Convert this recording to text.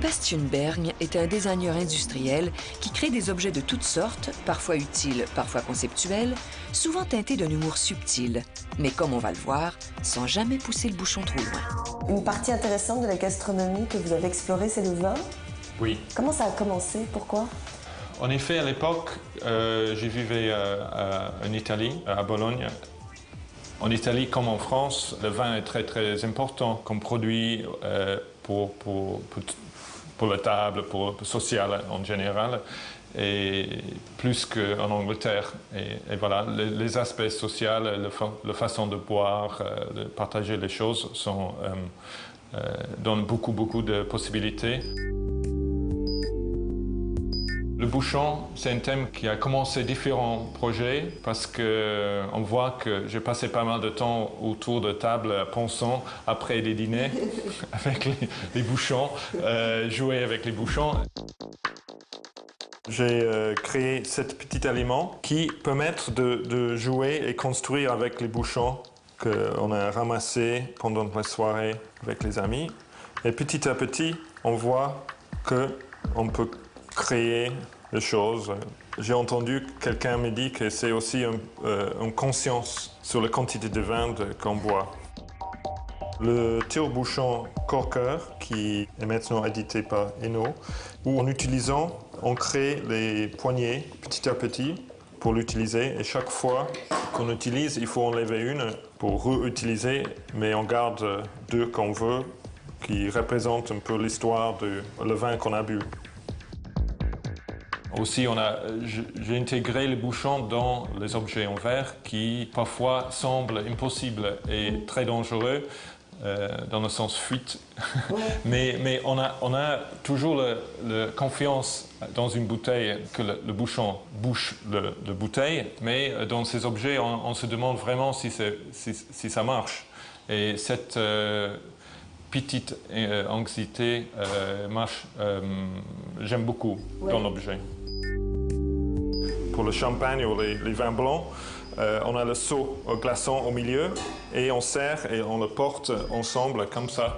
Sébastien Bergne est un designer industriel qui crée des objets de toutes sortes, parfois utiles, parfois conceptuels, souvent teintés d'un humour subtil, mais comme on va le voir, sans jamais pousser le bouchon trop loin. Une partie intéressante de la gastronomie que vous avez explorée, c'est le vin. Oui. Comment ça a commencé? Pourquoi? En effet, à l'époque, j'ai vécu en Italie, à Bologne. En Italie, comme en France, le vin est très important comme produit pour la table, pour le social en général, et plus qu'en Angleterre. Et voilà, les aspects sociaux, la façon de boire, de partager les choses donnent beaucoup de possibilités. Le bouchon, c'est un thème qui a commencé différents projets parce qu'on voit que j'ai passé pas mal de temps autour de table pensant après les dîners avec les bouchons, jouer avec les bouchons. J'ai créé cet petit aliment qui permet de jouer et construire avec les bouchons qu'on a ramassés pendant la soirée avec les amis. Et petit à petit, on voit qu'on peut créer les choses. J'ai entendu quelqu'un me dire que c'est aussi une conscience sur la quantité de vin qu'on boit. Le tire-bouchon Corker, qui est maintenant édité par Eno, où en utilisant, on crée les poignées petit à petit pour l'utiliser. Et chaque fois qu'on utilise, il faut enlever une pour réutiliser, mais on garde deux qu'on veut, qui représentent un peu l'histoire du vin qu'on a bu. Aussi, j'ai intégré les bouchons dans les objets en verre qui parfois semblent impossibles et très dangereux dans le sens fuite. mais on a toujours la confiance dans une bouteille que le bouchon bouche la bouteille, mais dans ces objets, on se demande vraiment si ça marche. Et cette petite anxiété marche, j'aime beaucoup dans l'objet. Pour le champagne ou les vins blancs, on a le seau au glaçon au milieu et on serre et on le porte ensemble comme ça.